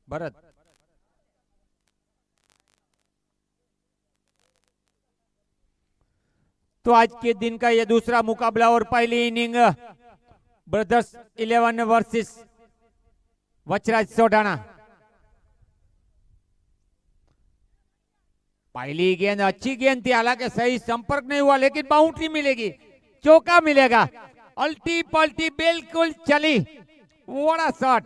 भरत। तो आज के दिन का ये दूसरा मुकाबला और पहली इनिंग ब्रदर्स 11 वर्सेस वचराज सोडाना। पहली गेंद अच्छी गेंद थी, हालांकि सही संपर्क नहीं हुआ, लेकिन बाउंड्री मिलेगी, चौका मिलेगा। अल्टी पल्टी बिल्कुल चली, बड़ा शॉट,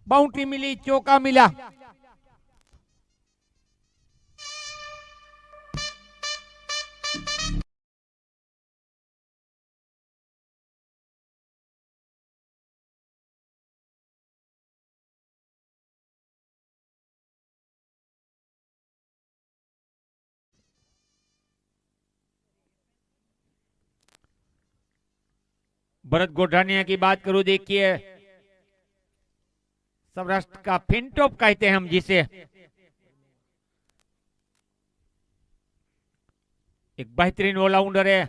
बाउंड्री मिली, चौका मिला। भरत गोठानिया की बात करूं, देखिए सौराष्ट्र का फिनटॉप कहते हैं हम जिसे, एक बेहतरीन ऑलराउंडर है।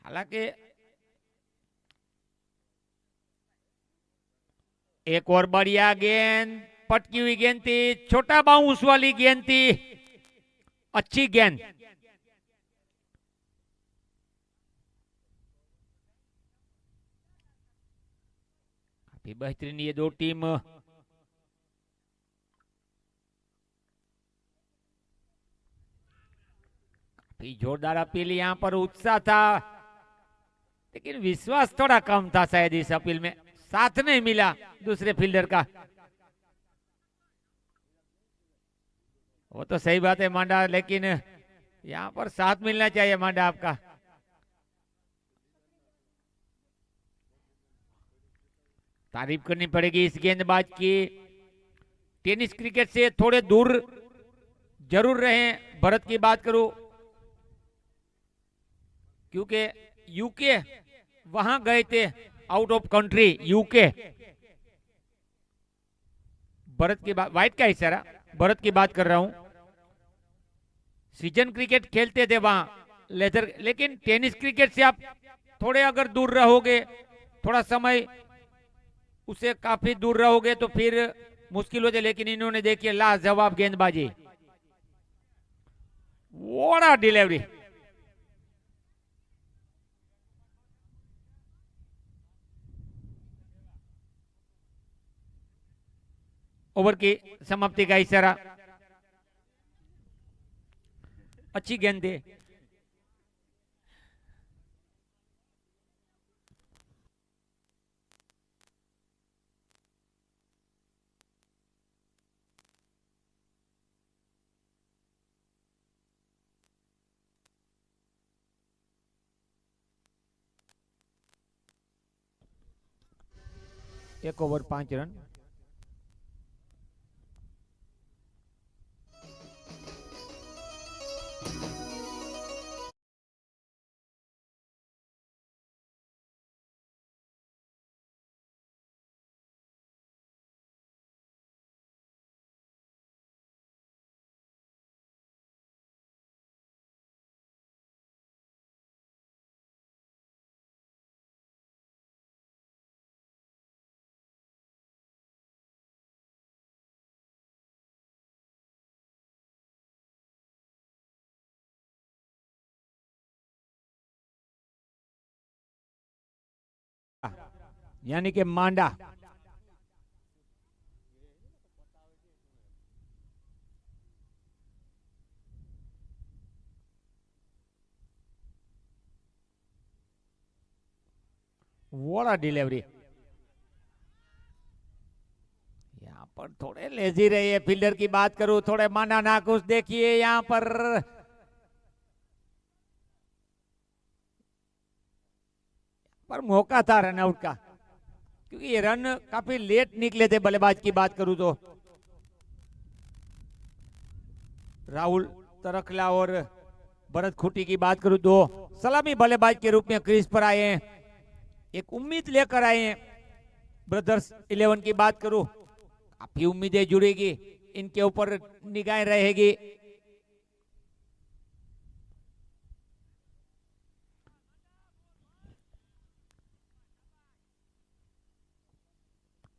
हालांकि एक और बढ़िया गेंद, पटकी हुई गेंद थी, छोटा बाउंस वाली गेंद थी, अच्छी गेंद। काफी बेहतरीन ये दो टीम काफी जोरदार अपील, यहां पर उत्साह था, लेकिन विश्वास थोड़ा कम था शायद इस अपील में, साथ नहीं मिला दूसरे फील्डर का। वो तो सही बात है मांडा, लेकिन यहां पर साथ मिलना चाहिए मांडा आपका। तारीफ करनी पड़ेगी इस गेंदबाज की, टेनिस क्रिकेट से थोड़े दूर जरूर रहे। भरत की बात करूं, क्योंकि यूके वहां गए थे, out of country UK. Bharat की बात, व्हाइट का इशारा, भरत की बात कर रहा हूं। सीजन क्रिकेट खेलते थे वहां लेदर, लेकिन टेनिस क्रिकेट से आप थोड़े अगर दूर रहोगे, थोड़ा समय उसे काफी दूर रहोगे तो फिर मुश्किल हो जाए। लेकिन इन्होंने देखिए लाजवाब गेंदबाजी, बड़ा डिलीवरी, ओवर की समाप्ति का इशारा, अच्छी गेंद थी। एक ओवर 5 रन। यानी कि मांडा, बड़ा डिलीवरी। यहाँ पर थोड़े लेजी रही है, फील्डर की बात करूं, थोड़े माना नाकुश, देखिए यहाँ पर मौका था रन आउट का, क्योंकि ये रन काफी लेट निकले थे। बल्लेबाज की बात करूं तो राहुल तरखला और भरत खूटी की बात करूं, दो सलामी बल्लेबाज के रूप में क्रीज पर आए हैं, एक उम्मीद लेकर आए हैं। ब्रदर्स 11 की बात करूं, काफी उम्मीदें जुड़ेगी, इनके ऊपर निगाहें रहेगी।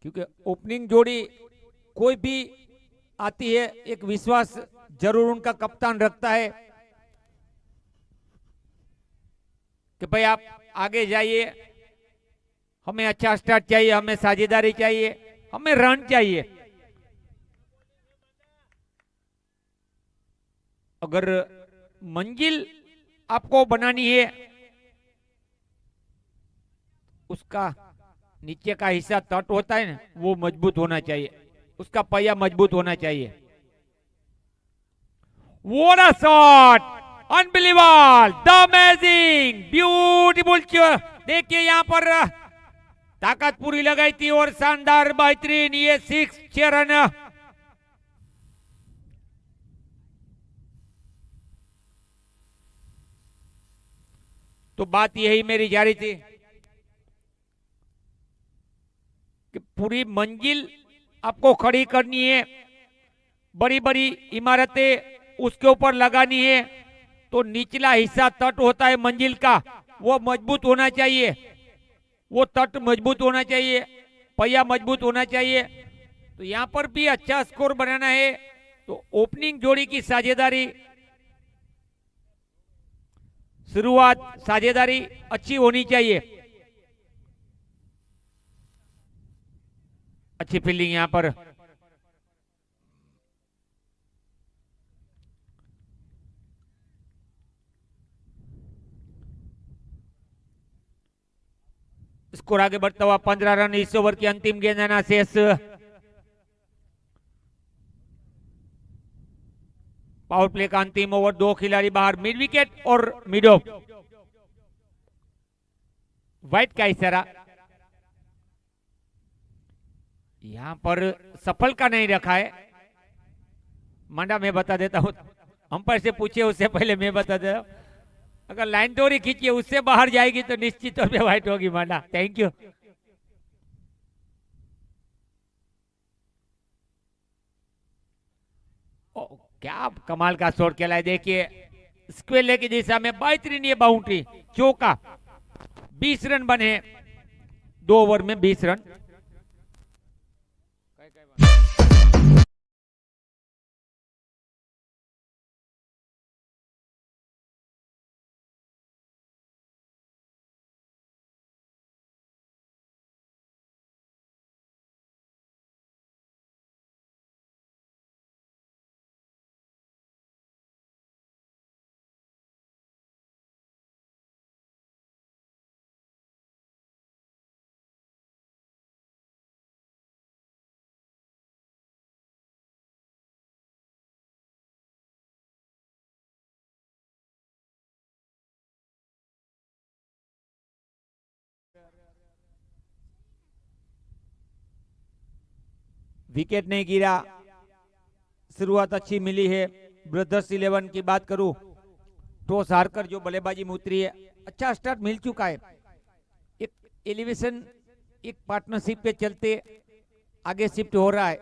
क्योंकि ओपनिंग जोड़ी कोई भी आती है एक विश्वास जरूर उनका कप्तान रखता है कि भाई आप आगे जाइए, हमें अच्छा स्टार्ट चाहिए, हमें साझेदारी चाहिए, हमें रन चाहिए। अगर मंजिल आपको बनानी है, उसका नीचे का हिस्सा तट होता है ना, वो मजबूत होना चाहिए, उसका पहिया मजबूत होना चाहिए। What a shot! Unbelievable! The amazing! Beautiful! देखिए यहां पर ताकत पूरी लगाई थी और शानदार बेहतरीन ये 6 रन। तो बात यही मेरी जारी थी कि पूरी मंजिल आपको खड़ी करनी है, बड़ी बड़ी इमारतें उसके ऊपर लगानी है, तो निचला हिस्सा तट होता है मंजिल का, वो मजबूत होना चाहिए, वो तट मजबूत होना चाहिए, पहिया मजबूत होना चाहिए। तो यहां पर भी अच्छा स्कोर बनाना है, तो ओपनिंग जोड़ी की साझेदारी, शुरुआत साझेदारी अच्छी होनी चाहिए। अच्छी फील्डिंग यहां पर, स्कोर आगे बढ़ता हुआ 15 रन इस ओवर की अंतिम गेंद आना शेष। पावर प्ले का अंतिम ओवर, 2 खिलाड़ी बाहर, मिड विकेट और मिड ऑफ। वाइट का इशारा यहां पर सफल का नहीं रखा है। मांडा मैं बता देता हूं, अंपायर से पूछिए, उससे पहले मैं बता देता हूं। अगर लाइन थोड़ी खींचिए उससे बाहर जाएगी तो निश्चित तौर पे वाइट होगी मांडा। Thank you. क्या कमाल का शॉट खेला है, देखिए स्क्वेयर की दिशा में बेहतरीन ये बाउंड्री, चौका। 20 रन बने 2 ओवर में, 20 रन। विकेट नहीं गिरा, शुरुआत अच्छी मिली है। ब्रदर्स 11 की बात करूं, टॉस हारकर जो बल्लेबाजी में उतरी है, अच्छा स्टार्ट मिल चुका है। एक एलिवेशन, एक पार्टनरशिप के चलते आगे शिफ्ट हो रहा है।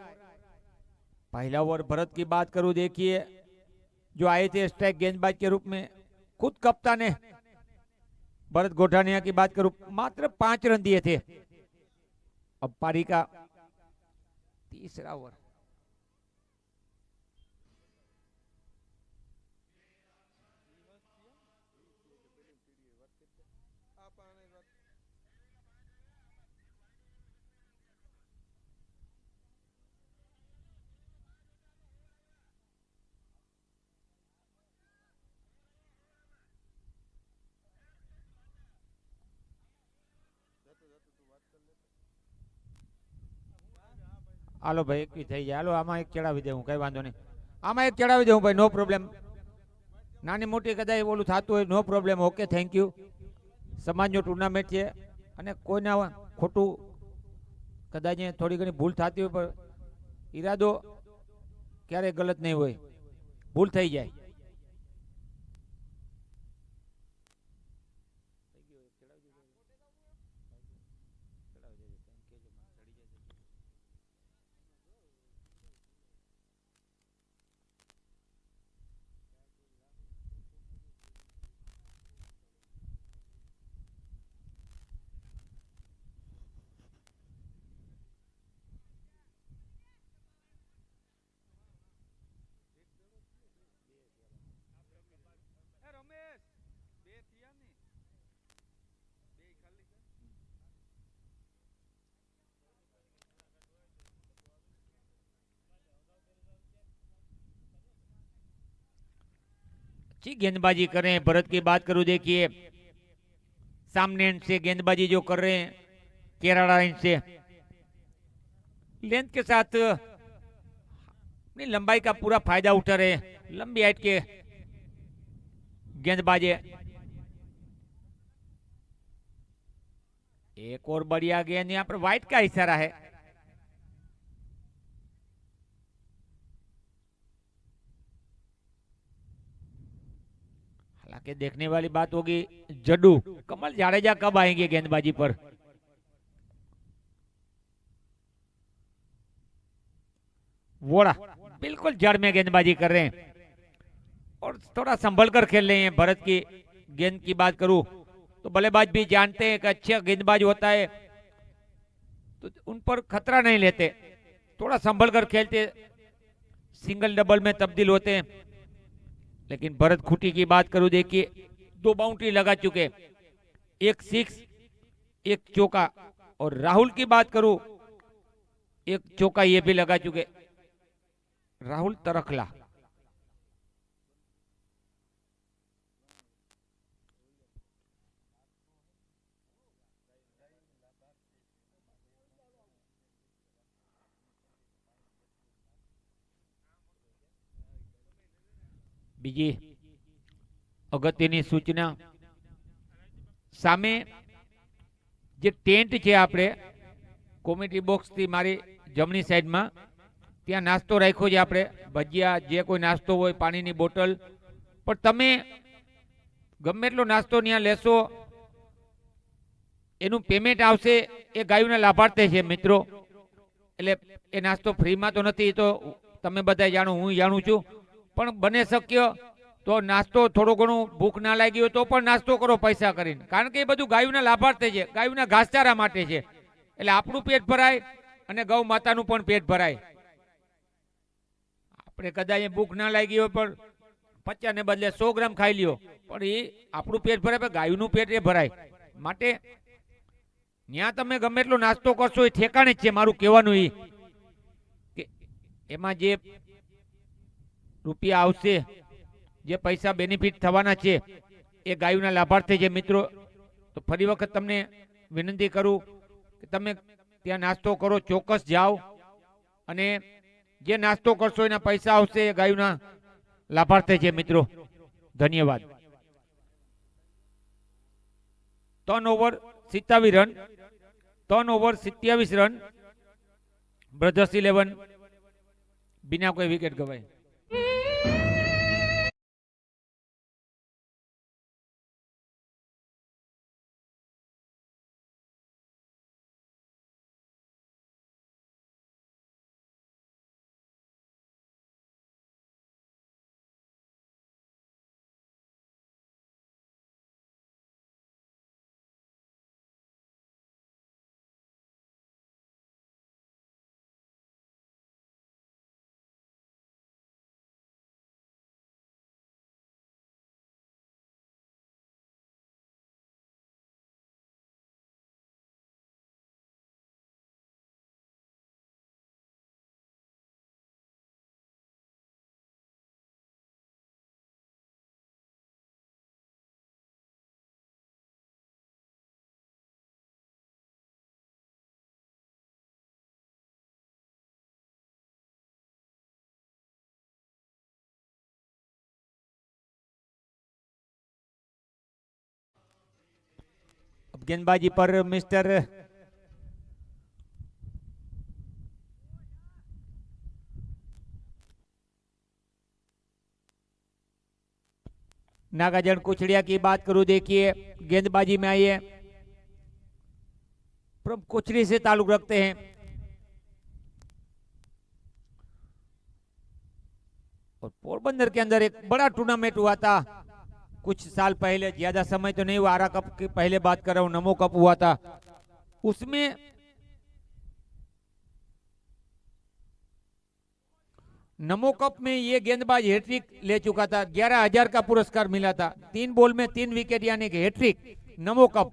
पहला ओवर भरत की बात करूं, देखिए जो आए थे स्ट्राइक गेंदबाज के रूप में, खुद कप्तान ने भरत गोठानिया की बात करूं, मात्र 5 रन दिए थे। अब पारी का तीसरा ओवर, હાલો ભાઈ એક થઈ જાય, હાલો આમાં એક ચડાવી દેવું, કઈ વાંધો નહીં, આમાં એક ચડાવી દેવું ભાઈ, નો પ્રોબ્લેમ। નાની મોટી કદાચ ઓલું થતું હોય, નો પ્રોબ્લેમ, ઓકે થેન્ક યુ। સમાજનો ટુર્નામેન્ટ છે અને કોઈના ખોટું કદાચ થોડી ઘણી ભૂલ થતી હોય, પણ ઈરાદો ક્યારેય ગલત નહીં હોય, ભૂલ થઈ જાય। अच्छी गेंदबाजी कर रहे हैं। भरत की बात करूं, देखिए सामने एंड से गेंदबाजी जो कर रहे हैं केरला एंड से, लेंथ के साथ अपनी लंबाई का पूरा फायदा उठा रहे हैं। लंबी हाइट के गेंदबाजी। एक और बढ़िया गेंद, यहां पर व्हाइट का इशारा है। हालांकि देखने वाली बात होगी जड्डू कमल जाडेजा कब आएंगे गेंदबाजी पर। वोड़ा बिल्कुल जड़ में गेंदबाजी कर रहे हैं और थोड़ा संभल कर खेल रहे हैं। भरत की गेंद की बात करूं तो बल्लेबाज भी जानते हैं कि अच्छा गेंदबाज होता है तो उन पर खतरा नहीं लेते, थोड़ा संभल कर खेलते, सिंगल डबल में तब्दील होते हैं। लेकिन भरत खूटी की बात करूं, देखिए 2 बाउंड्री लगा चुके, 1 6 1 चौका। और राहुल की बात करूं 1 चौका ये भी लगा चुके, राहुल तरखला। બીજી અગત્યની સૂચના, સામે જે ટેન્ટ છે આપણે કોમેડી બોક્સ થી મારી જમણી સાઈડમાં, ત્યાં નાસ્તો રાખ્યો છે આપણે, ભજીયા જે કોઈ નાસ્તો હોય, પાણીની બોટલ, પણ તમે ગમે એટલો નાસ્તો ત્યાં લેશો એનું પેમેન્ટ આવશે એ ગાયોના લાભાર્થી છે મિત્રો. એટલે એ નાસ્તો ફ્રીમાં તો નથી, તો તમે બધા જાણો, હું જાણું છું, પણ બને શક્ય તો નાસ્તો થોડો ઘણું ભૂખ ના લાગી હોય તો પણ નાસ્તો કરો પૈસા કરીને, કારણ કે એ બધું ગાયોના લાભાર્થી છે, ગાયોના ઘાસચારા માટે છે. એટલે આપણું પેટ ભરાય અને ગૌ માતાનું પણ પેટ ભરાય. આપણે કદાચ ભૂખ ના લાગી હોય પણ 50 ને બદલે 100 ગ્રામ ખાઈ લ્યો, પણ એ આપણું પેટ ભરાય, પણ ગાયનું પેટ એ ભરાય. માટે ત્યાં તમે ગમે એટલો નાસ્તો કરશો એ ઠેકાણે જ છે. મારું કહેવાનું એ કે એમાં જે રૂપિયા આવશે, જે પૈસા બેનિફિટ થવાના છે એ ગાયોના લાભાર્થી છે મિત્રો. તો ફરી વખત તમને વિનંતી કરું કે તમે ત્યાં નાસ્તો કરો, ચોક્કસ જાઓ, અને જે નાસ્તો કરશો એના પૈસા આવશે એ ગાયોના લાભાર્થી છે મિત્રો. ધન્યવાદ. 3 over 27 run, 3 over 27 run, brothers 11 बिना कोई विकेट गवाए. गेंदबाजी पर मिस्टर नागार्जुन कुचड़िया की बात करूं, देखिए गेंदबाजी में आइए, प्रम कुचड़ी से ताल्लुक रखते हैं और पोरबंदर के अंदर एक बड़ा टूर्नामेंट हुआ था कुछ साल पहले, ज्यादा समय तो नहीं हुआ, आरा कप की पहले बात कर रहा हूं, नमो कप हुआ था, उसमें नमो कप में ये गेंदबाज हैट्रिक ले चुका था, 11,000 का पुरस्कार मिला था, 3 बॉल में 3 विकेट, यानी कि हैट्रिक नमो कप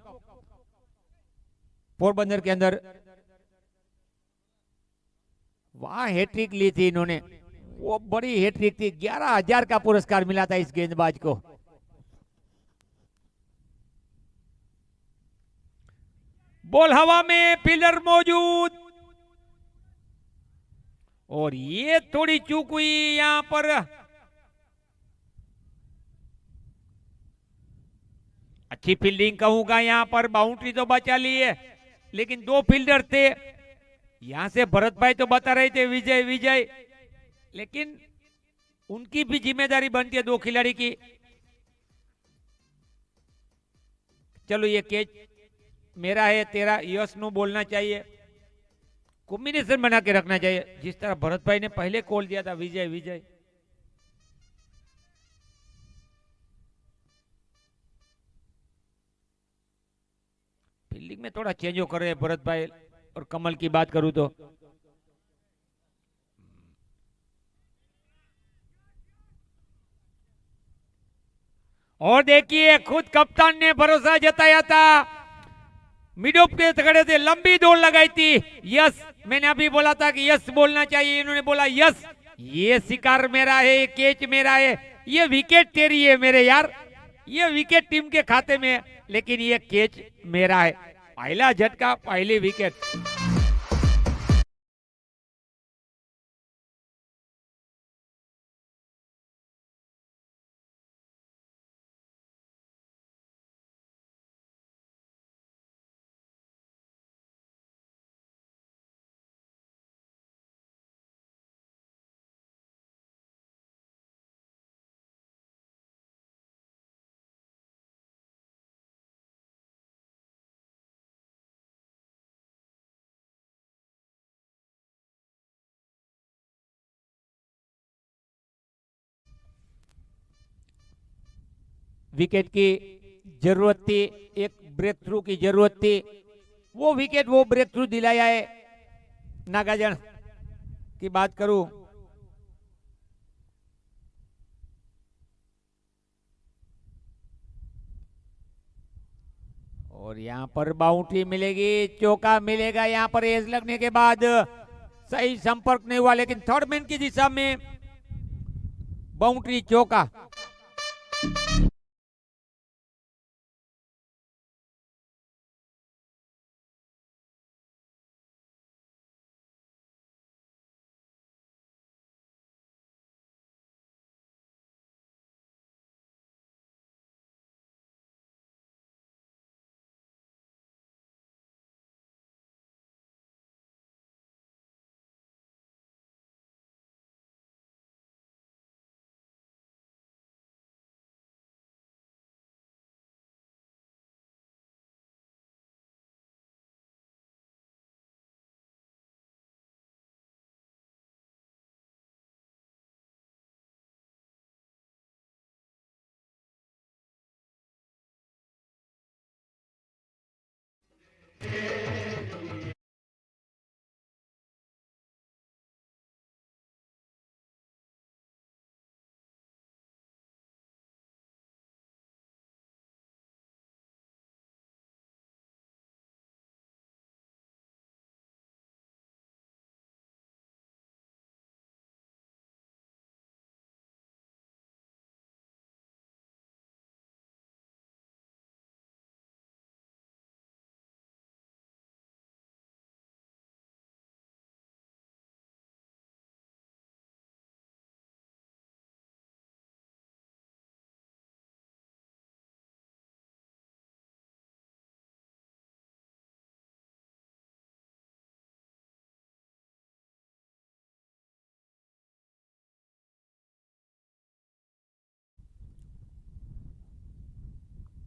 पोरबंदर के अंदर वहां हैट्रिक ली थी इन्होंने. वो बड़ी हैट्रिक थी, 11,000 का पुरस्कार मिला था इस गेंदबाज को। बॉल हवा में, फील्डर मौजूद, और ये थोड़ी चूक हुई यहां पर। अच्छी फील्डिंग कहूंगा यहां पर, बाउंड्री तो बचा ली है, लेकिन दो फील्डर थे। यहां से भरत भाई तो बता रहे थे विजय विजय, लेकिन उनकी भी जिम्मेदारी बनती है दो खिलाड़ी की। चलो ये कैच मेरा है, तेरा यश नो बोलना चाहिए, कॉम्बिनेशन बना के रखना चाहिए, जिस तरह भरत भाई ने पहले कॉल दिया था विजय विजय। फील्डिंग में थोड़ा चेंज हो कर रहे हैं भरत भाई। और कमल की बात करूं तो और देखिए खुद कप्तान ने भरोसा जताया था, मिड ऑफ के खड़े थे, लंबी दौड़ लगाई थी। यस, मैंने अभी बोला था कि यस बोलना चाहिए, इन्होंने बोला यस। ये शिकार मेरा है, ये कैच मेरा है, ये विकेट तेरी है मेरे यार, ये विकेट टीम के खाते में है, लेकिन ये कैच मेरा है। पहला झटका, पहली विकेट। विकेट की जरूरत थी, एक ब्रेक थ्रू की जरूरत थी, वो विकेट वो ब्रेक थ्रू दिलाया है। नागाजन की बात करूं, और यहां पर बाउंड्री मिलेगी, चौका मिलेगा। यहां पर एज लगने के बाद सही संपर्क नहीं हुआ, लेकिन थर्ड मैन की दिशा में बाउंड्री, चौका।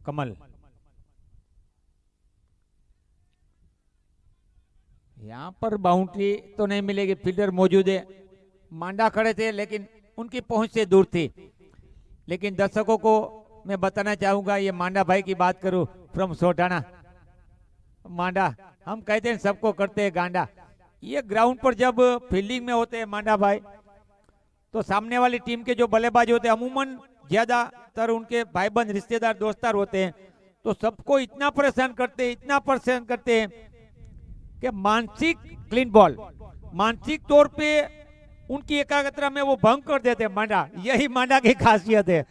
कमल, यहां पर बाउंड्री तो नहीं मिलेगी, फील्डर मौजूद है। मांडा खड़े थे, लेकिन उनकी पहुंच से दूर थी। लेकिन दर्शकों को मैं बताना चाहूंगा, ये मांडा भाई की बात करूं, फ्रॉम सोटाना। मांडा, हम कहते हैं सबको करते हैं गांडा। ये ग्राउंड पर जब फील्डिंग में होते हैं मांडा भाई, तो सामने वाली टीम के जो बल्लेबाज होते हैं, अमूमन ज्यादातर उनके भाईबंद, रिश्तेदार, दोस्तार होते हैं, तो सबको इतना परेशान करते हैं, इतना परेशान करते हैं कि मानसिक क्लीन बॉल, मानसिक तौर पे उनकी एकाग्रता में वो भंग कर देते हैं मांडा। यही मांडा की खासियत है।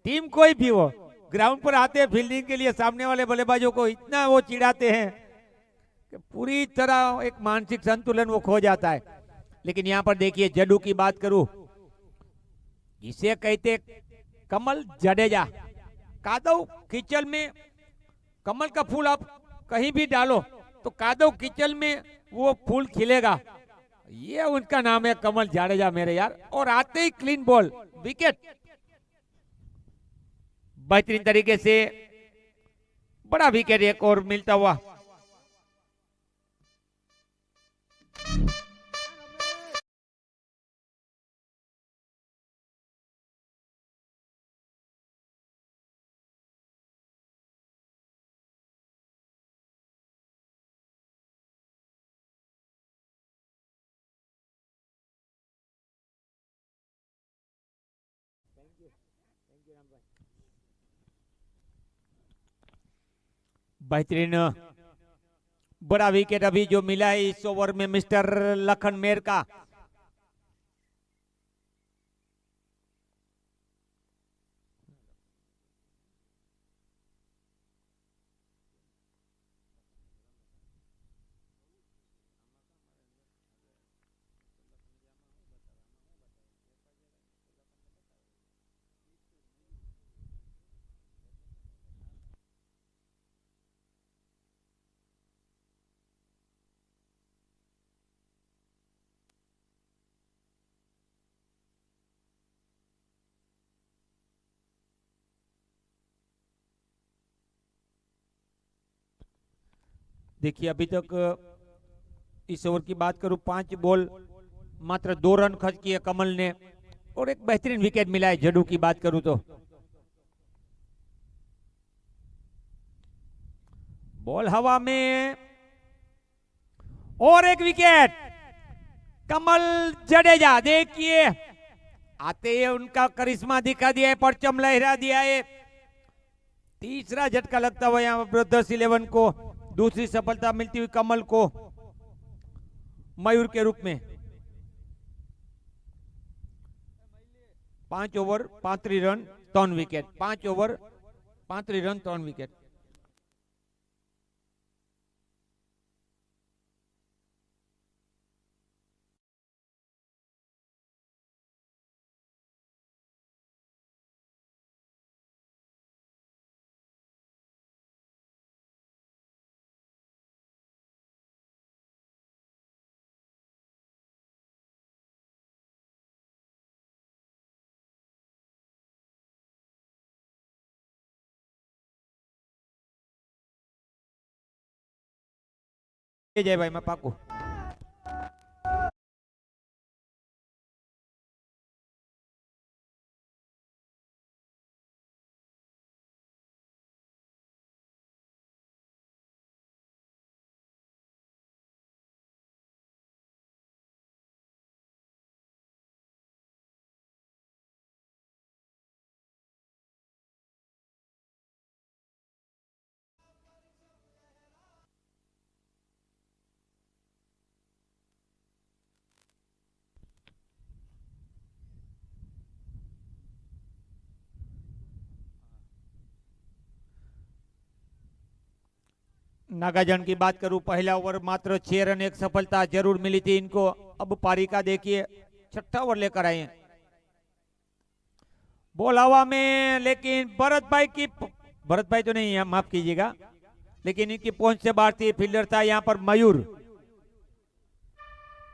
टीम कोई भी हो, ग्राउंड पर आते हैं फील्डिंग के लिए, सामने वाले बल्लेबाजों को इतना वो चिढ़ाते हैं कि पूरी तरह एक मानसिक संतुलन वो खो जाता है। लेकिन यहाँ पर देखिए जडू की बात करूं, जिसे कहते कमल जडेजा। कादव कीचल में कमल का फूल आप कहीं भी डालो तो कादव कीचल में वो फूल खिलेगा। ये उनका नाम है कमल जाडेजा मेरे यार। और आते ही क्लीन बॉल, विकेट बेहतरीन तरीके से बड़ा विकेट एक और मिलता हुआ। बेहतरीन बड़ा विकेट अभी जो मिला है इस ओवर में मिस्टर लखन मेर का। देखिए अभी तक इस ओवर की बात करूं 5 बॉल मात्र 2 रन खर्च किए कमल ने और एक बेहतरीन विकेट मिला है। जडू की बात करूं तो बॉल हवा में और एक विकेट कमल जडेजा। देखिए आते ही उनका करिश्मा दिखा दिया है, परचम लहरा दिया है। तीसरा झटका लगता हुआ यहाँ ब्रदर्स 11 को, दूसरी सफलता मिलती हुई कमल को मयूर के रूप में। 5 over 35 run 3 wicket, 5 over 35 run 3 wicket. जय भाई मैं पाकू। नागाजन की बात करूं, पहला ओवर मात्र 6 रन, एक सफलता जरूर मिली थी इनको। अब पारी का देखिए छठा ओवर लेकर आए हैं। बॉल हवा में, लेकिन भरत भाई तो नहीं है, माफ कीजिएगा, लेकिन इनकी पहुंच से बाहर थी। फील्डर था यहां पर मयूर।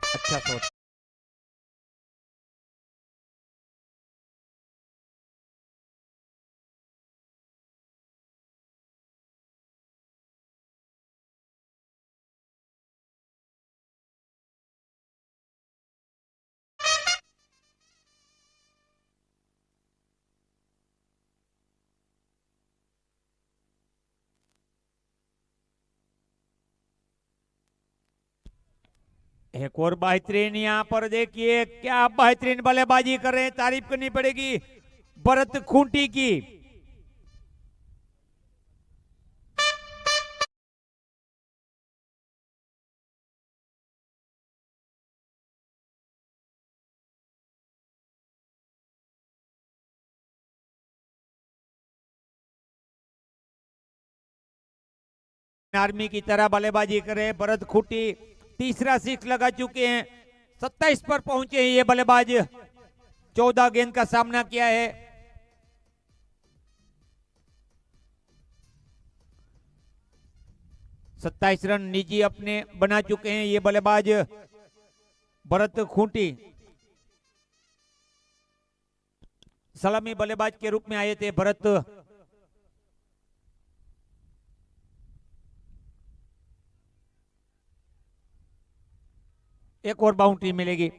अच्छा शॉट। एक और बेहतरीन यहाँ पर देखिए क्या बेहतरीन बल्लेबाजी कर रहे हैं, तारीफ करनी पड़ेगी भरत खूंटी की। आर्मी की तरह बल्लेबाजी करे भरत खूटी। तीसरा सिक्स लगा चुके हैं, 27 पर पहुंचे हैं ये बल्लेबाज। 14 गेंद का सामना किया है। सत्ताईस रन निजी अपने बना चुके हैं ये बल्लेबाज भरत खूंटी। सलामी बल्लेबाज के रूप में आए थे भरत। एक और बाउंड्री मिलेगी,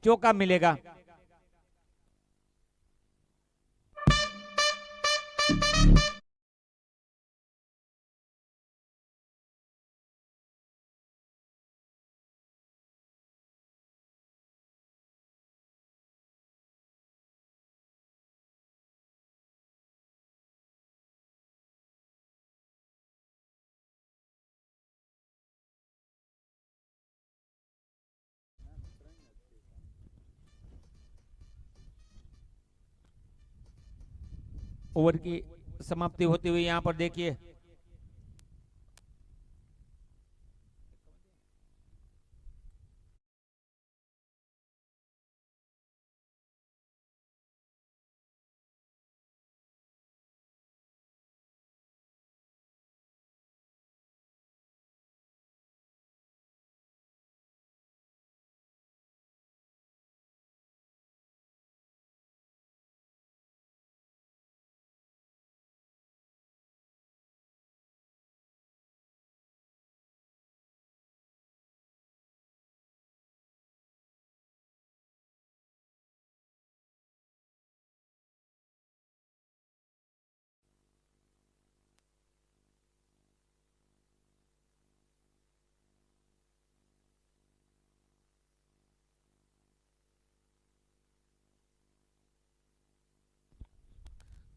चौका मिलेगा। ओवर की समाप्ति होती हुई यहां पर देखिए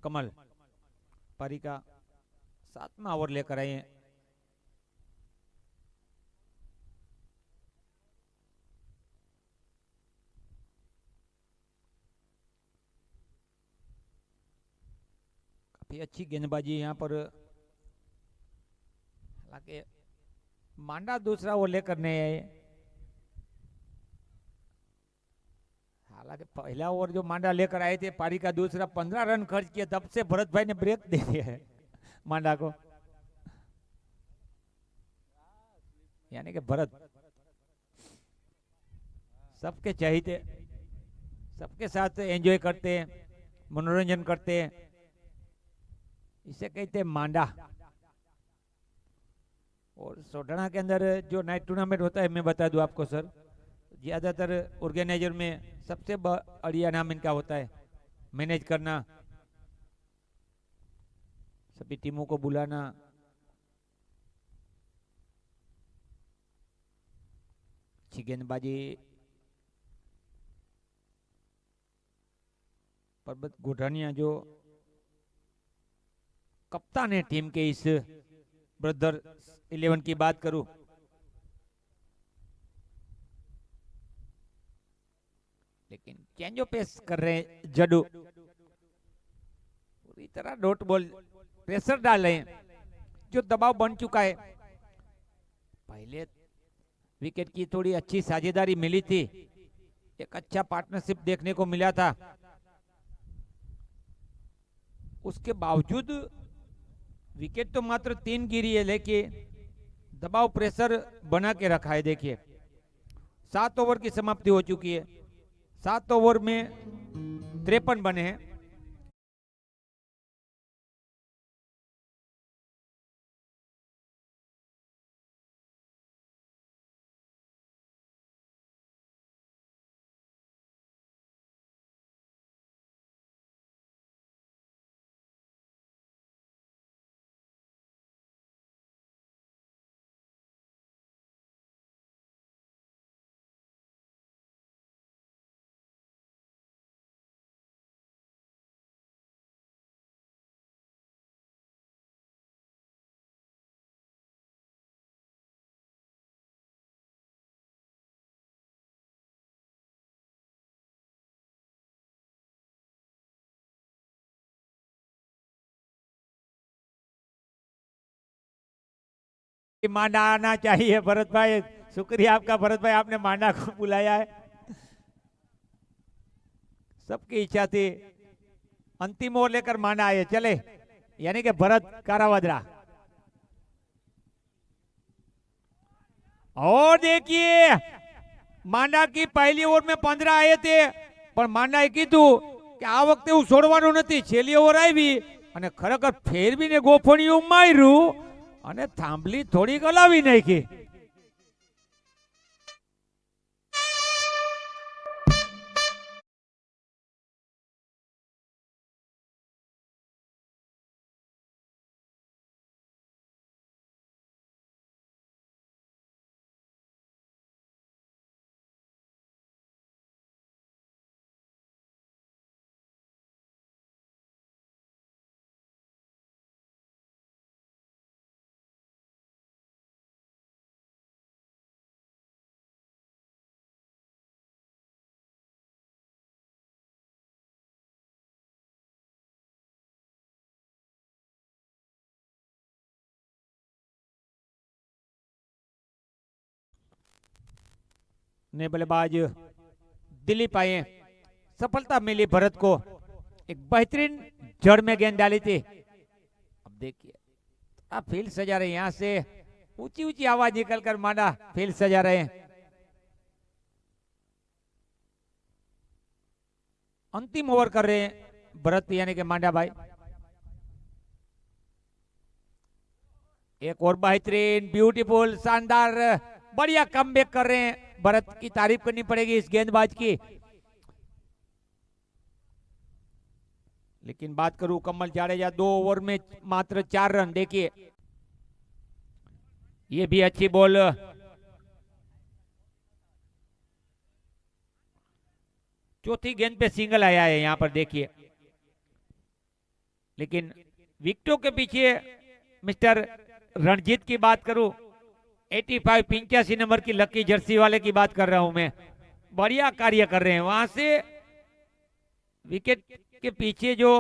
कमल पारी का 7वां ओवर लेकर आए हैं। काफी अच्छी गेंदबाजी यहाँ पर। हालांकि मांडा दूसरा ओवर लेकर नहीं आए। हालांकि पहला ओवर जो मांडा लेकर आए थे पारी का दूसरा 15 रन खर्च किया, तब से भरत भाई ने ब्रेक दे दिया है मांडा को। यानी कि भरत सबके चाहते, सबके साथ एंजॉय करते हैं, मनोरंजन करते हैं, इसे कहते हैं मांडा। और सोडना के अंदर जो नाइट टूर्नामेंट होता है, मैं बता दूं आपको सर, ज्यादातर ऑर्गेनाइजर में सबसे बढ़िया नाम इनका होता है मैनेज करना, सभी टीमों को बुलाना। अच्छी गेंदबाजी परबत गोठानिया जो कप्तान है टीम के, इस ब्रदर 11 की बात करूं, लेकिन चेंजो पेस कर रहे हैं जडू, पूरी तरह डॉट बॉल प्रेशर डाल रहे हैं, जो दबाव बन चुका है। पहले विकेट की थोड़ी अच्छी साझेदारी मिली थी, एक अच्छा पार्टनरशिप देखने को मिला था, उसके बावजूद विकेट तो मात्र 3 गिरी है, लेकिन दबाव प्रेशर बना के रखा है। देखिए 7 ओवर की समाप्ति हो चुकी है, 7 ओवर में 53 बने हैं। मांडा आना चाहिए भरत भाई। शुक्रिया आपका भरत भाई, आपने मांडा को बुलाया है। सबकी इच्छा थी, अंतिम ओवर लेकर मांडा आए। चले, यानी कि भरत कारावदरा। और देखिए, मांडा की पहली ओवर में 15 आए थे, પણ માંડાએ કીધું કે આ વખતે હું છોડવાનું નથી। છેલ્લી ઓવર આવી અને ખરેખર ફેરવીને ગોફણિયું માર્યું અને થાંભલી થોડીક હલાવી નાખી। ने बल्लेबाज दिलीप आए, सफलता मिली भरत को। एक बेहतरीन जड़ में गेंद डाली थी। अब देखिए, आप फील्ड सजा रहे हैं, यहां से ऊंची ऊंची आवाज निकलकर मांडा फील्ड सजा रहे हैं। अंतिम ओवर कर रहे हैं भरत यानी कि मांडा भाई। एक और बेहतरीन, ब्यूटीफुल, शानदार, बढ़िया कमबैक कर रहे हैं। भरत की तारीफ करनी पड़ेगी इस गेंदबाज की। लेकिन बात करूं कमल जाडेजा, 2 ओवर में मात्र 4 रन। देखिए, ये भी अच्छी बॉल। चौथी गेंद पे सिंगल आया है यहां पर, देखिए। लेकिन विकेटों के पीछे मिस्टर रणजीत की बात करूं, 85 85 नंबर की लकी जर्सी वाले की बात कर रहा हूं मैं। बढ़िया कार्य कर रहे हैं वहां से। विकेट के पीछे जो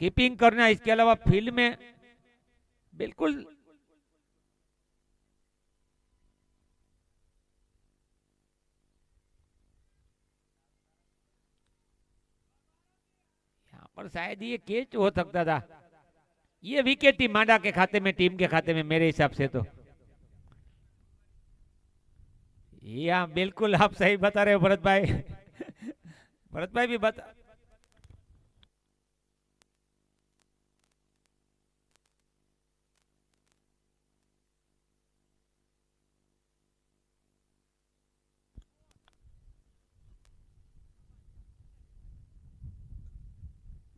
कीपिंग करना, इसके अलावा फील्ड में बिल्कुल यहां पर शायद ये कैच हो सकता था। ये विकेट ही मांडा के खाते में, टीम के खाते में, मेरे हिसाब से तो। या बिल्कुल आप सही बता रहे हो भरत भाई। भरत भाई भी बता।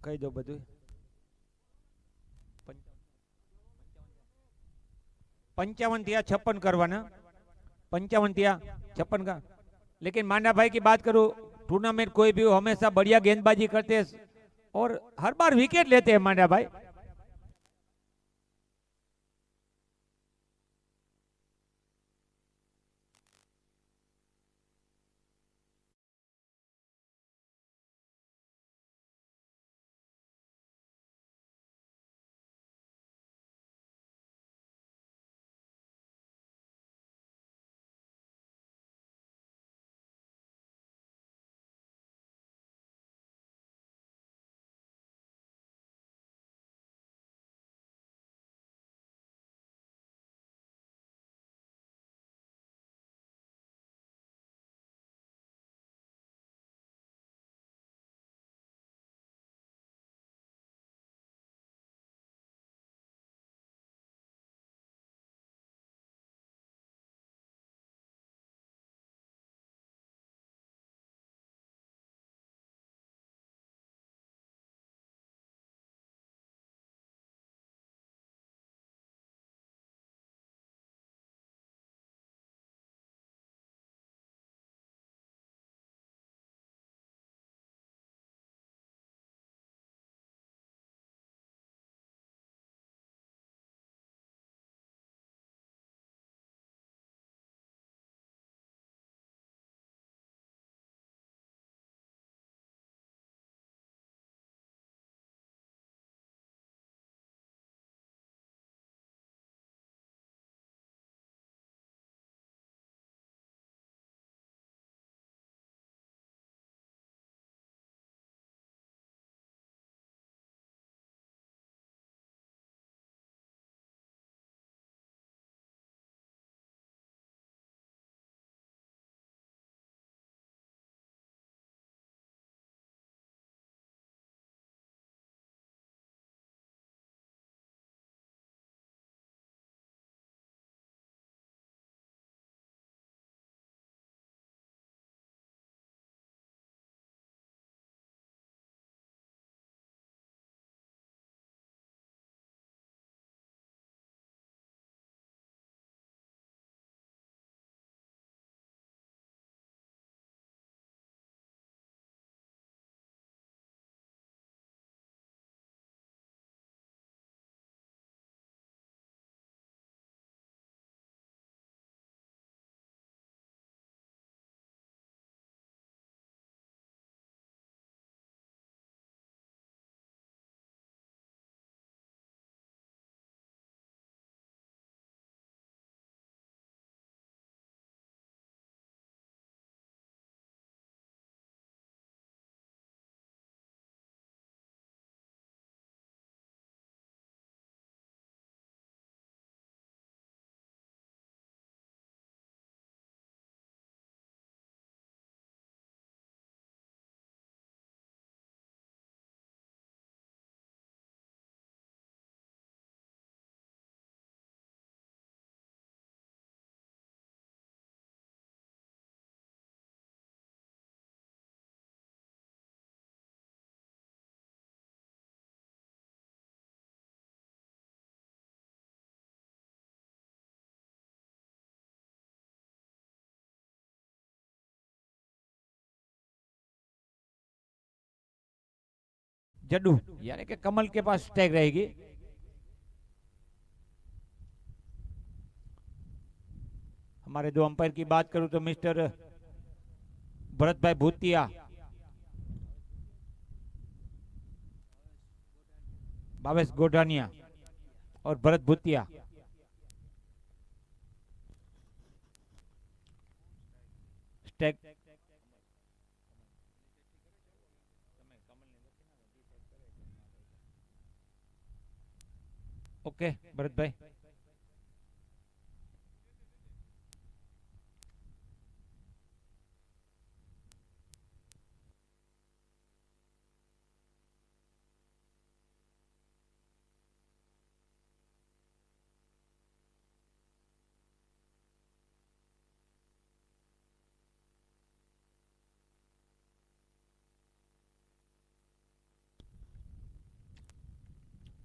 કહી દો બધું। 55 થયા 56 करवाना। 55 થયા 56 का। लेकिन मांडा भाई की बात करूं, टूर्नामेंट कोई भी हो, हमेशा बढ़िया गेंदबाजी करते हैं और हर बार विकेट लेते हैं मांडा भाई। जड्डू यानी कि कमल के पास स्ट्राइक रहेगी। हमारे दो अंपायर की बात करूं तो मिस्टर भरत भाई भूतिया, भावेश गोडानिया और भरत भूतिया। स्ट्राइक ओके भरत भाई।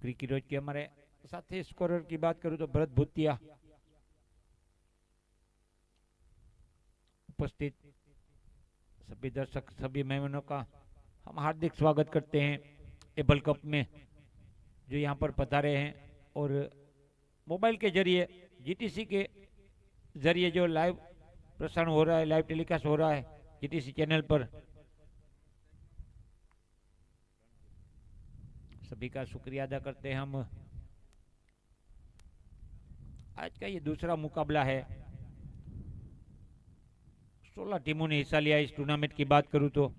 क्रिकेट के हमारे साथी स्कोरर की बात करूं तो भरत भूतिया। उपस्थित सभी दर्शक, सभी मेहमानों का हम हार्दिक स्वागत करते हैं एबल कप में, जो यहाँ पर पधारे हैं और मोबाइल के जरिए, जीटीसी के जरिए जो लाइव प्रसारण हो रहा है, लाइव टेलीकास्ट हो रहा है जीटीसी चैनल पर, सभी का शुक्रिया अदा करते हैं हम। आज का ये दूसरा मुकाबला है। 16 टीमों ने हिस्सा लिया इस टूर्नामेंट की बात करूं तो।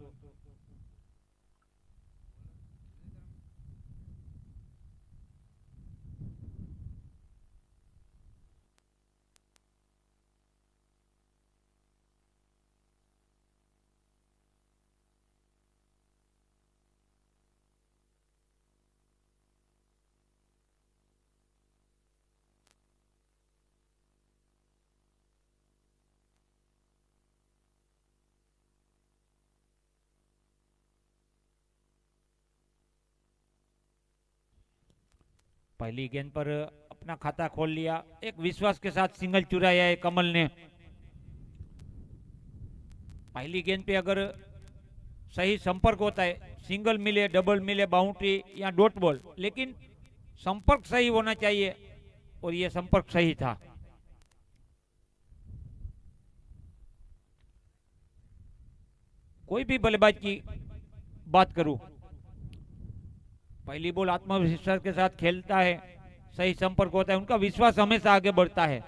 पहली गेंद पर अपना खाता खोल लिया, एक विश्वास के साथ सिंगल चुराया है कमल ने। पहली गेंद पे अगर सही संपर्क होता है, सिंगल मिले, डबल मिले, बाउंड्री या डॉट बॉल, लेकिन संपर्क सही होना चाहिए और यह संपर्क सही था। कोई भी बल्लेबाज की बात करूं, पहली बॉल आत्मविश्वास के साथ खेलता है, सही संपर्क होता है, उनका विश्वास हमेशा आगे बढ़ता है।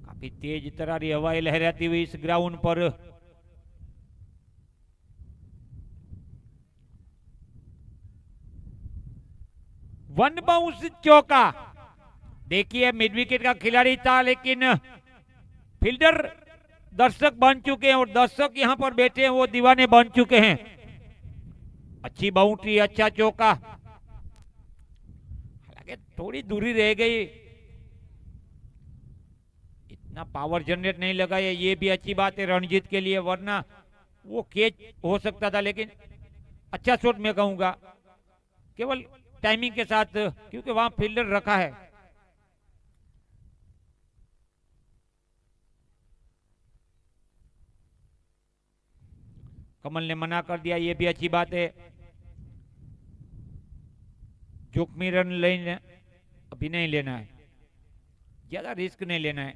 काफी तेज तरारी हवाएं लहराती हुई इस ग्राउंड पर। वन बाउंस चौका। देखिए मिड विकेट का खिलाड़ी था, लेकिन फील्डर दर्शक बन चुके हैं और दर्शक यहां पर बैठे हैं, वो दीवाने बन चुके हैं। अच्छी बाउंड्री, अच्छा चौका, हालांकि थोड़ी दूरी रह गई, इतना पावर जनरेट नहीं लगा, ये भी अच्छी बात है रणजीत के लिए, वरना वो कैच हो सकता था। लेकिन अच्छा शॉट मैं कहूंगा, केवल टाइमिंग के साथ, क्योंकि वहां फील्डर रखा है। कमल ने मना कर दिया, ये भी अच्छी बात है। जोखमी रन लेना अभी नहीं लेना है, ज्यादा रिस्क नहीं लेना है,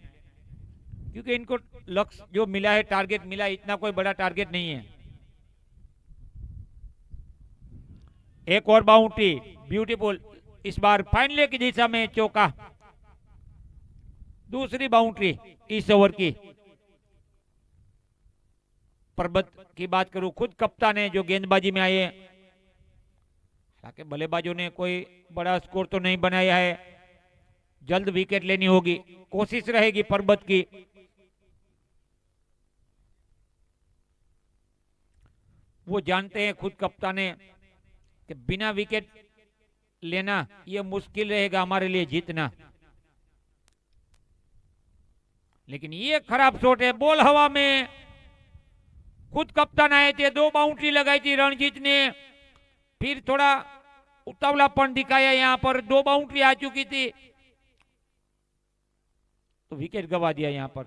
क्योंकि इनको लक्ष्य जो मिला है, टारगेट मिला है, इतना कोई बड़ा टारगेट नहीं है। एक और बाउंड्री, ब्यूटीफुल, इस बार फाइनल की दिशा में चौका। दूसरी बाउंड्री इस ओवर की। पर्वत की बात करूं, खुद कप्तान है जो गेंदबाजी में आए, हालांकि बल्लेबाजों ने कोई बड़ा स्कोर तो नहीं बनाया है, जल्द विकेट लेनी होगी, कोशिश रहेगी पर्वत की। वो जानते हैं, खुद कप्तान है, कि बिना विकेट लेना ये मुश्किल रहेगा हमारे लिए जीतना। लेकिन ये खराब शॉट है, बॉल हवा में, खुद कप्तान आए थे, 2 बाउंड्री लगाई थी रणजीत ने, फिर थोड़ा उतावलापन दिखाया, यहां पर 2 बाउंड्री आ चुकी थी तो विकेट गवा दिया यहां पर।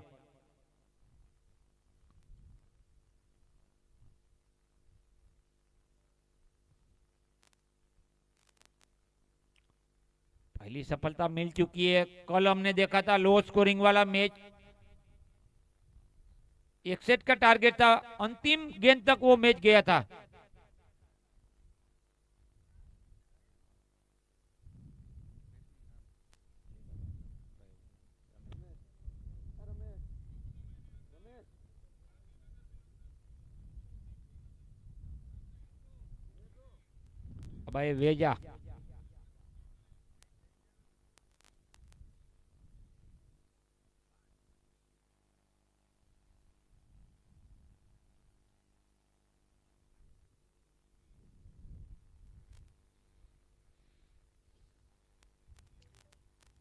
पहली सफलता मिल चुकी है। कल हमने देखा था लो स्कोरिंग वाला मैच, एक सेट का टारगेट था, अंतिम गेंद तक वो मैच गया था। भाई वेजा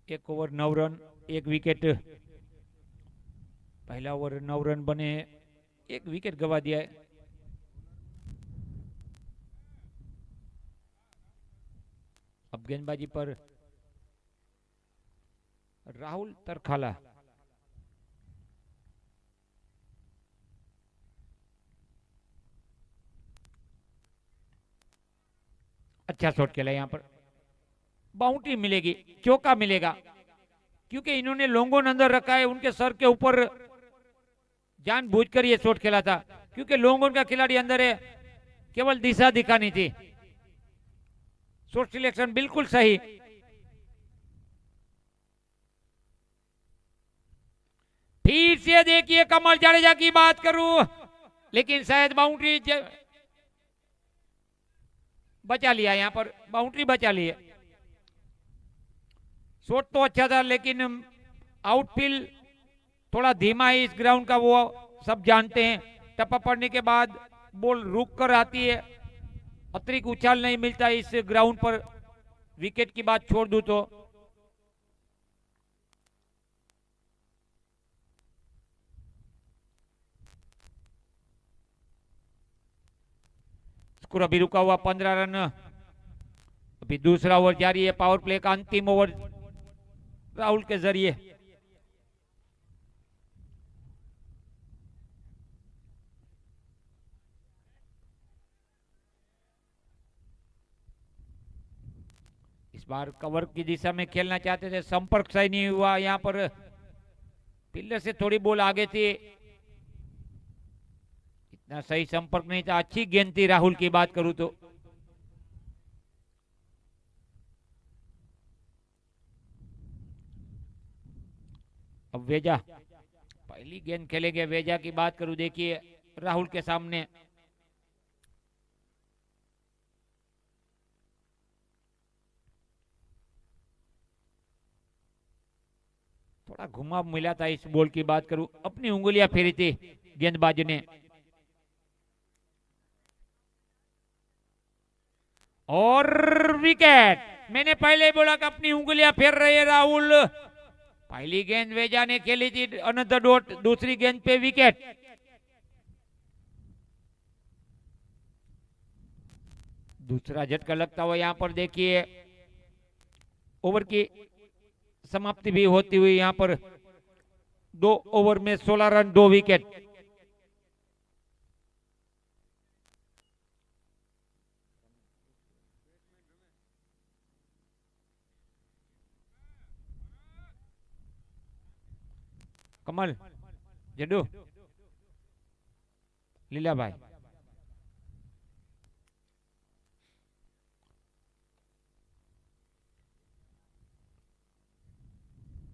एक ओवर 9 रन, एक विकेट। पहला ओवर 9 रन बने, एक विकेट गवा दिया है। अब गेंदबाजी पर राहुल तरखाला। अच्छा शॉट खेला, यहाँ पर बाउंड्री मिलेगी, चौका मिलेगा, क्योंकि इन्होंने लोंगोन अंदर रखा है, उनके सर के ऊपर जानबूझकर ये शॉट खेला था, क्योंकि लोंगोन का खिलाड़ी अंदर है, केवल दिशा दिखानी थी। शॉट सिलेक्शन बिल्कुल सही। फिर से देखिए, कमल जाडेजा की बात करूं, लेकिन शायद बाउंड्री बचा लिया, यहां पर बाउंड्री बचा ली है। शॉट तो अच्छा था, लेकिन आउटफील्ड थोड़ा धीमा है इस ग्राउंड का, वो सब जानते हैं। टप्पा पड़ने के बाद बॉल रुक कर आती है, अतिरिक्त उछाल नहीं मिलता इस ग्राउंड पर। विकेट की बात छोड़ दूं तो स्कोर अभी रुका हुआ 15 रन। अभी दूसरा ओवर जारी है, पावर प्ले का अंतिम ओवर राहुल के जरिए। इस बार कवर की दिशा में खेलना चाहते थे, संपर्क सही नहीं हुआ, यहां पर फील्डर से थोड़ी बॉल आगे थी, इतना सही संपर्क नहीं था। अच्छी गेंद थी राहुल की बात करूं तो। अब वेजा पहली गेंद खेलेंगे। वेजा की बात करूं, देखिए राहुल के सामने थोड़ा घुमा मिला था। इस बॉल की बात करूं, अपनी उंगलियां फेरी थी गेंदबाज ने, और विकेट। मैंने पहले बोला कि अपनी उंगलियां फेर रहे राहुल। पहली गेंद वेजा ने खेली थी, अनदर डॉट, दूसरी गेंद पे विकेट। दूसरा झटका लगता हुआ यहां पर देखिए, ओवर की समाप्ति भी होती हुई यहां पर। 2 ओवर में 16 रन, 2 विकेट। कमल जड्डू लीला भाई,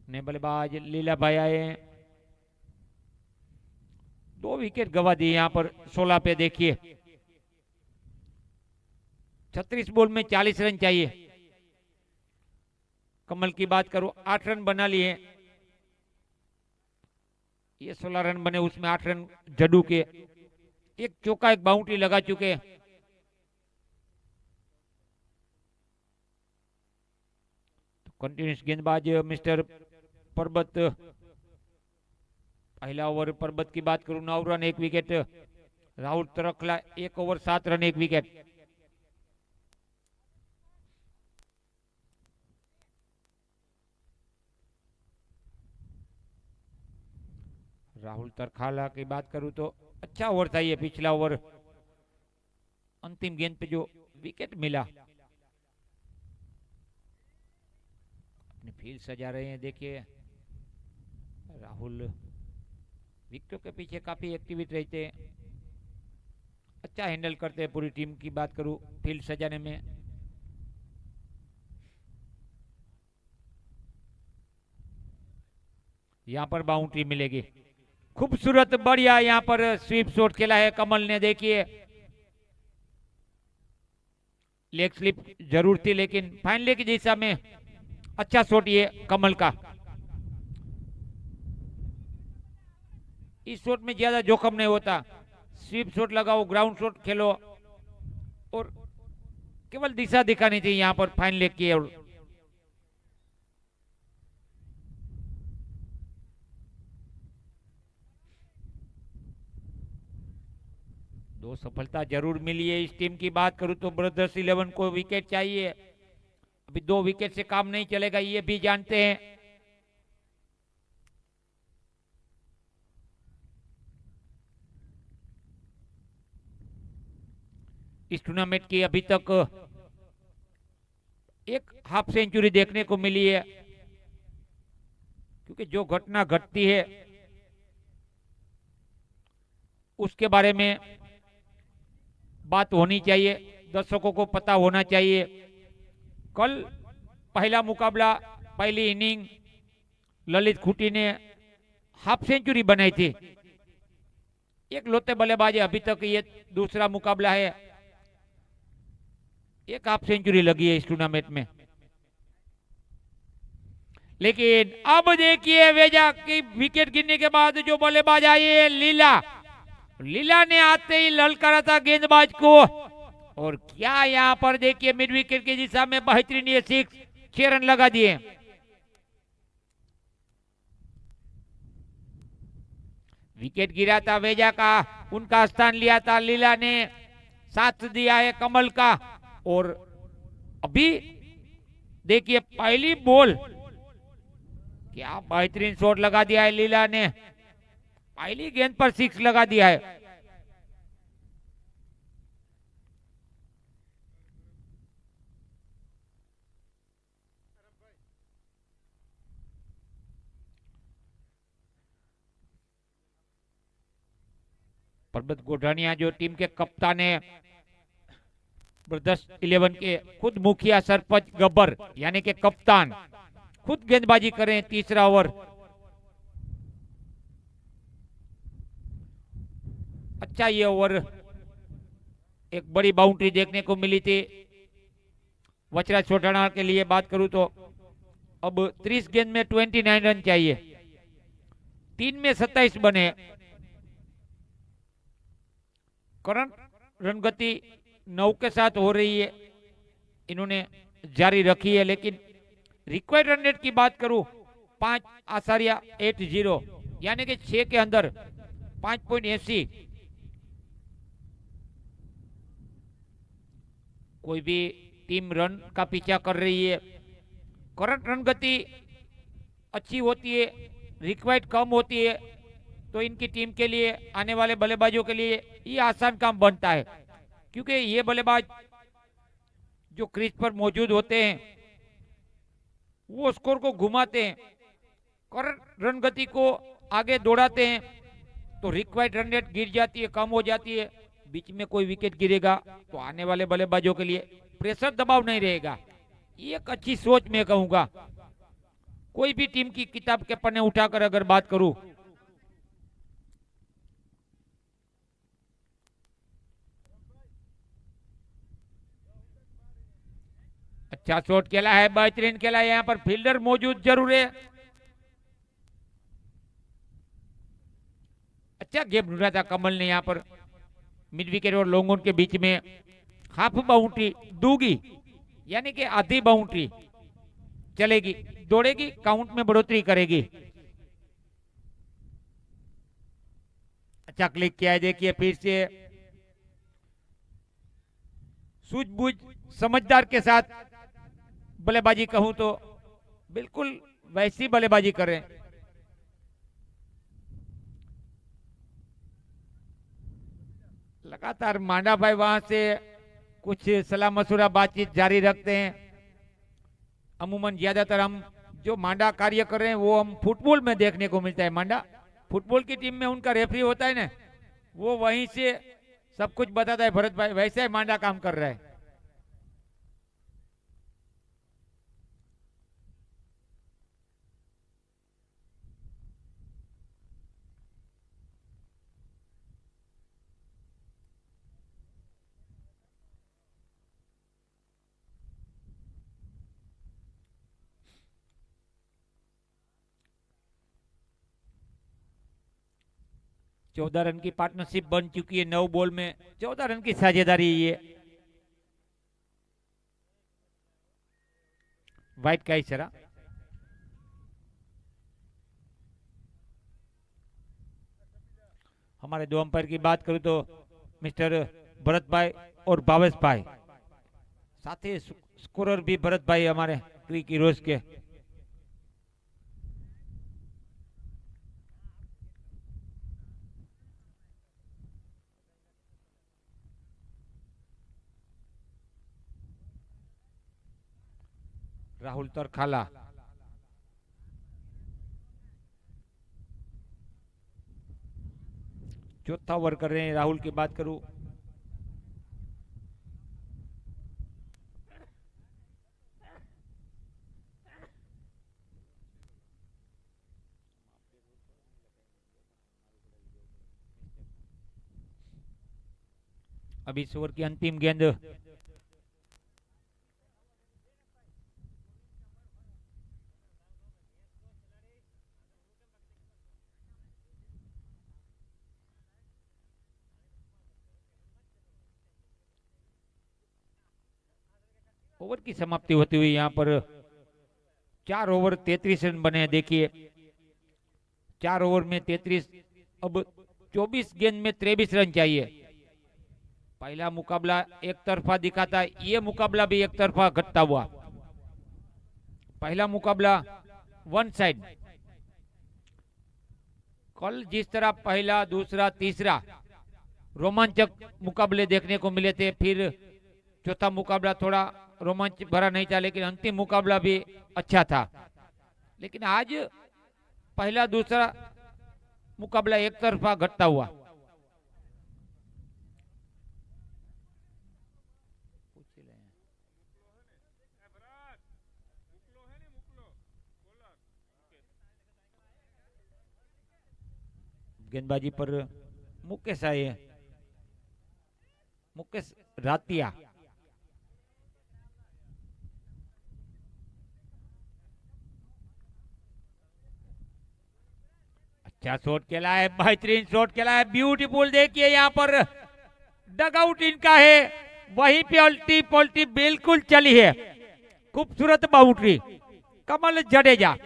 ने बल्लेबाज लीला भाई आए, 2 विकेट गवा दिए यहां पर 16 पे। देखिए 36 बॉल में 40 रन चाहिए। कमल की बात करूं, 8 रन बना लिए, ये 16 रन बने, उसमें 8 रन जड्डू के, एक चौका एक बाउंड्री लगा चुके। तो कंटिन्यूस गेंदबाज मिस्टर परबत। पहला ओवर परबत की बात करूं, 9 run 1 wicket. Rahul Tarkhala 1 over 7 run 1 wicket. Rahul Tarkhala की बात करूं तो अच्छा ओवर था ये पिछला ओवर। अंतिम गेंद पे जो विकेट मिला, अपनी फील्ड सजा रहे हैं। देखिए राहुल विकेटों के पीछे काफी एक्टिविटी रहते हैं, अच्छा हैंडल करते हैं। पूरी टीम की बात करूं फील्ड सजाने में, यहाँ पर बाउंड्री मिलेगी। खूबसूरत बढ़िया यहाँ पर स्वीप शॉट खेला है कमल ने। देखिए लेग स्लिप जरूर थी लेकिन फाइन लेग की दिशा में अच्छा शॉट ये कमल का। इस शॉट में ज्यादा जोखम नहीं होता, स्वीप शॉट लगाओ, ग्राउंड शॉट खेलो और केवल दिशा दिखानी चाहिए यहाँ पर फाइन लेग की। और दो सफलता जरूर मिली है इस टीम की बात करूं तो ब्रदर्स 11 को विकेट चाहिए, अभी 2 विकेट से काम नहीं चलेगा, ये भी जानते हैं। इस टूर्नामेंट की अभी तक एक हाफ सेंचुरी देखने को मिली है, क्योंकि जो घटना घटती है उसके बारे में बात होनी चाहिए, दर्शकों को पता होना चाहिए। कल पहला मुकाबला, पहली इनिंग ललित खूटी ने हाफ सेंचुरी बनाई थी, एक लोते बल्लेबाज, अभी तक ये दूसरा मुकाबला है, एक हाफ सेंचुरी लगी है इस टूर्नामेंट में। लेकिन अब देखिए वेजा की विकेट गिरने के बाद जो बल्लेबाज आई है लीला, लीला ने आते ही ललकारा था गेंदबाज को, और क्या यहाँ पर देखिए मिड विकेट की दिशा में बेहतरीन ये 6 रन लगा दिए। विकेट गिरा था वेजा का, उनका स्थान लिया था लीला ने, साथ दिया है कमल का। और अभी देखिए पहली बॉल, क्या बेहतरीन शॉट लगा दिया है लीला ने, पहली गेंद पर 6 लगा दिया है। परबत गोढ़ानिया जो टीम के कप्तान है, ब्रदर्स 11 के खुद मुखिया सरपंच गब्बर यानी के कप्तान खुद गेंदबाजी करें तीसरा ओवर। अच्छा ये ओवर, एक बड़ी बाउंड्री देखने को मिली थी वचरा छोटाना के लिए बात करूं तो। अब 30 गेंद में 29 रन चाहिए, 3 में 27 बने। करंट रन गति 9 के साथ हो रही है, इन्होंने जारी रखी है, लेकिन रिक्वायर्ड रन रेट की बात करूं 5.80 यानी कि 6 के अंदर 5.80। कोई भी टीम रन का पीछा कर रही है, करंट रन गति अच्छी होती है, रिक्वायर्ड कम होती है, तो इनकी टीम के लिए, आने वाले बल्लेबाजों के लिए ये आसान काम बनता है, क्योंकि ये बल्लेबाज जो क्रीज पर मौजूद होते हैं वो स्कोर को घुमाते हैं, करंट रन गति को आगे दौड़ाते हैं, तो रिक्वायर्ड रन रेट गिर जाती है, कम हो जाती है। बीच में कोई विकेट गिरेगा तो आने वाले बल्लेबाजों के लिए प्रेशर दबाव नहीं रहेगा। ये एक अच्छी सोच मैं कहूंगा। कोई भी टीम की किताब के पन्ने उठाकर अगर बात करूं, अच्छा शॉट खेला है, बेहतरीन खेला है, यहाँ पर फील्डर मौजूद जरूर है। अच्छा गेम ढूंढा था कमल ने, यहाँ पर मिड विकेट और लॉन्ग ऑन के बीच में हाफ बाउंड्री दूगी, यानी कि आधी बाउंड्री चलेगी, दौड़ेगी, काउंट में बढ़ोतरी करेगी। अच्छा क्लिक किया है, देखिए फिर से सूझबूझ समझदार के साथ बल्लेबाजी कहूं तो बिल्कुल वैसी बल्लेबाजी करें। लगातार मांडा भाई वहां से कुछ सलाह मशुरा बातचीत जारी रखते हैं। अमूमन ज्यादातर हम जो मांडा कार्य कर रहे हैं वो हम फुटबॉल में देखने को मिलता है। मांडा फुटबॉल की टीम में उनका रेफरी होता है ना, वो वहीं से सब कुछ बताता है भरत भाई, वैसे ही मांडा काम कर रहा है। चौदह रन की पार्टनरशिप बन चुकी है, 9 बॉल में 14 रन की साझेदारी। ये वाइट का इशारा। हमारे दो अंपायर की बात करूं तो मिस्टर भरत भाई और भावेश भाई, साथ ही स्कोरर भी भरत भाई हमारे क्रिक हीरोज के। राहुल तरखाला, चौथा ओवर कर रहे हैं। राहुल की बात करूं, अभी इस ओवर की अंतिम गेंद। ओवर की समाप्ति होती हुई यहाँ पर 4 ओवर 33 रन बने हैं। देखिए 4 ओवर में 33, अब 24 गेंद में 23 रन चाहिए। पहला मुकाबला एक तरफा दिखा था, ये मुकाबला भी एक तरफा घटता हुआ। पहला मुकाबला वन साइड। कल जिस तरह पहला दूसरा तीसरा रोमांचक मुकाबले देखने को मिले थे, फिर चौथा मुकाबला थोड़ा रोमांच भरा नहीं था, लेकिन अंतिम मुकाबला भी अच्छा था। लेकिन आज पहला दूसरा मुकाबला एक तरफा घटता हुआ। गेंदबाजी पर मुकेश आए, मुकेश रातिया। अच्छा शॉट खेला है, बेहतरीन शॉट खेला है, ब्यूटीफुल। देखिए यहाँ पर डगआउट इनका है, वहीं पे अल्टी पल्टी बिल्कुल चली है। खूबसूरत बाउंड्री, कमल जडेजा।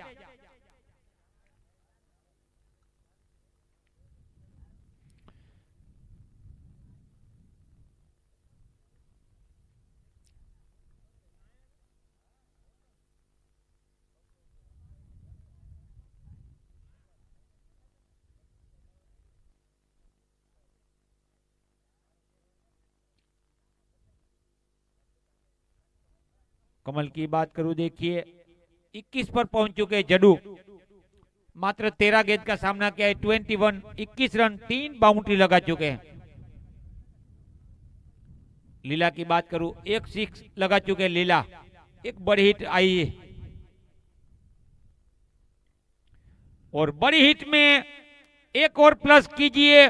कमल की बात करूं, देखिए 21 पर पहुंच चुके जडू। मात्र 13 गेंद का सामना किया है, 21, 21 रन, 3 बाउंड्री लगा चुके हैं। लीला की बात करूं, एक 6 लगा चुके हैं लीला, एक बड़ी हिट आई है। और बड़ी हिट में एक और प्लस कीजिए।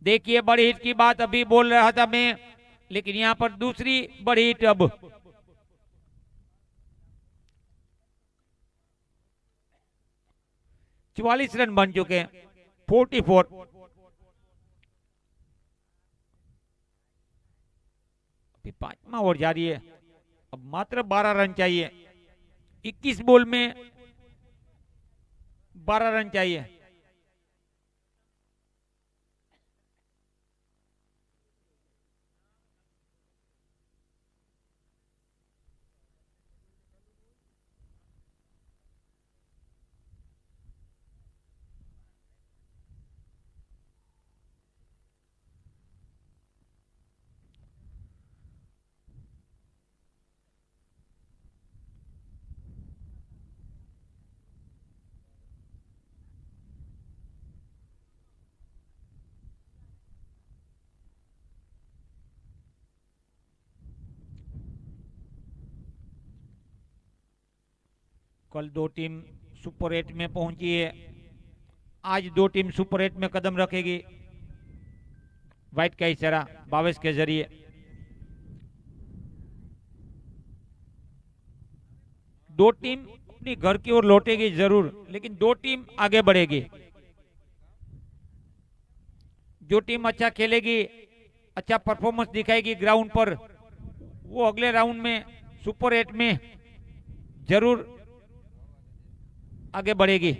देखिए बड़ी हिट की बात अभी बोल रहा था मैं, लेकिन यहां पर दूसरी बड़ी हिट। अब 44 रन बन चुके हैं, 44। अभी 5वां ओवर जारी है, अब मात्र 12 रन चाहिए। 21 बॉल में 12 रन चाहिए। कल 2 टीम सुपर 8 में पहुंची है, आज 2 टीम सुपर 8 में कदम रखेगी। व्हाइट का इशारा भावेश के जरिए। दो टीम अपनी घर की ओर लौटेगी जरूर, लेकिन 2 टीम आगे बढ़ेगी। जो टीम अच्छा खेलेगी, अच्छा परफॉर्मेंस दिखाएगी ग्राउंड पर, वो अगले राउंड में सुपर 8 में जरूर आगे बढ़ेगी।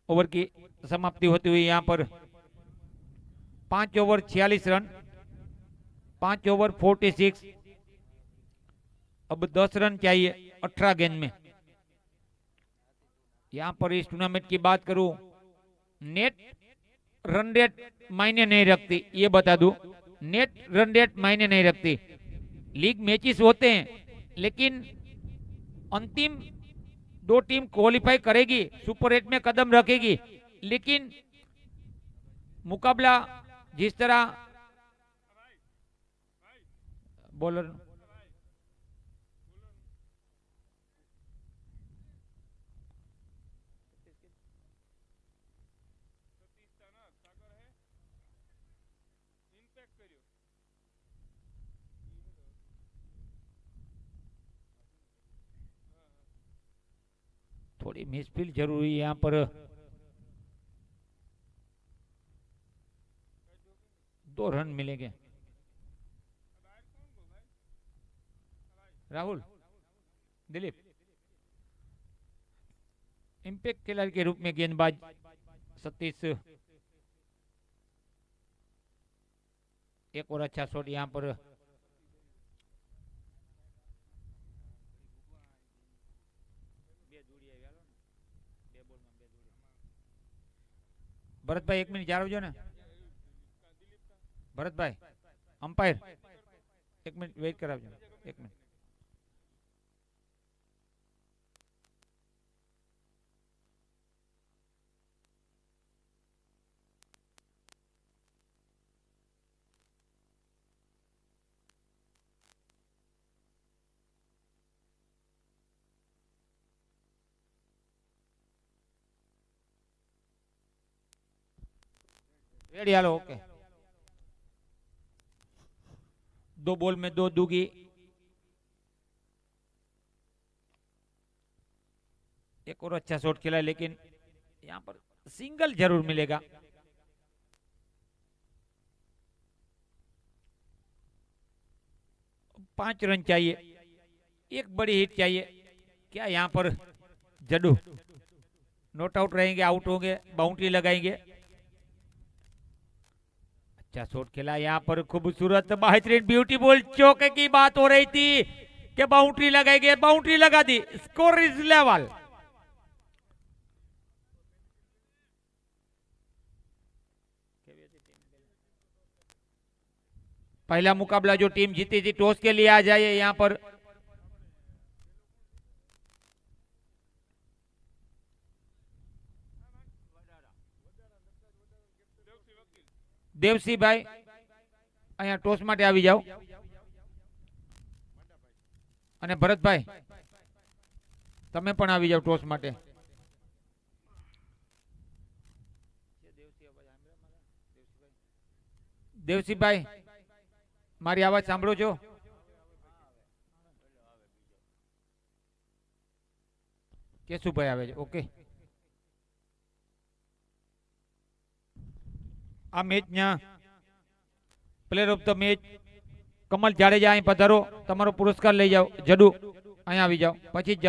ओवर की समाप्ति होती हुई यहाँ पर 5 ओवर 46 रन, 5 ओवर 46। अब 10 रन चाहिए 18 गेंद में। यहाँ पर इस टूर्नामेंट की बात करूं, नेट रन रेट मायने नहीं रखती, ये बता दूं। नेट रन रेट मायने नहीं रखती। लीग मैचेस होते हैं, लेकिन अंतिम 2 टीम क्वालिफाई करेगी, सुपर 8 में कदम रखेगी, लेकिन मुकाबला जिस तरह बॉलर थोड़ी मिसफील्ड जरूरी है यहाँ पर। 2 रन मिलेंगे। राहुल, दिलीप इंपैक्ट खिलाड़ी के रूप में गेंदबाज सतीश, एक और अच्छा शॉट यहाँ पर। भरत भाई 1 मिनट जा रहा ना। भरत भाई अंपायर 1 मिनट वेट करा, 1 मिनट। रेडी, हालो, ओके। 2 बॉल में 2 दूगी। एक और अच्छा शॉट खेला, लेकिन यहाँ पर सिंगल जरूर मिलेगा। पांच रन चाहिए, एक बड़ी हिट चाहिए। क्या यहाँ पर जडू नॉट आउट रहेंगे, आउट होंगे, बाउंड्री लगाएंगे। अच्छा शॉट खेला यहाँ पर, खूबसूरत बेहतरीन ब्यूटीफुल चौके की बात हो रही थी कि बाउंड्री लगाएंगे, बाउंड्री लगा दी। Score is level. पहला मुकाबला जो टीम जीती थी, टॉस के लिए आ जाइए यहाँ पर। देवसी भाई अहिया टॉस माटे आवी जाओ। અને ભરતભાઈ તમે પણ આવી જાઓ ટોસ માટે। દેવસીભાઈ મારી આવાજ સાંભળો છો? કેશુભાઈ આવે છે, ઓકે। આ મેચના પ્લેયર ઓફ ધ મેચ कमल जाडेजा अहीं पधारो, तमारो पुरस्कार लई जाओ। जडू अहीं आवी जाओ, पछी जाओ।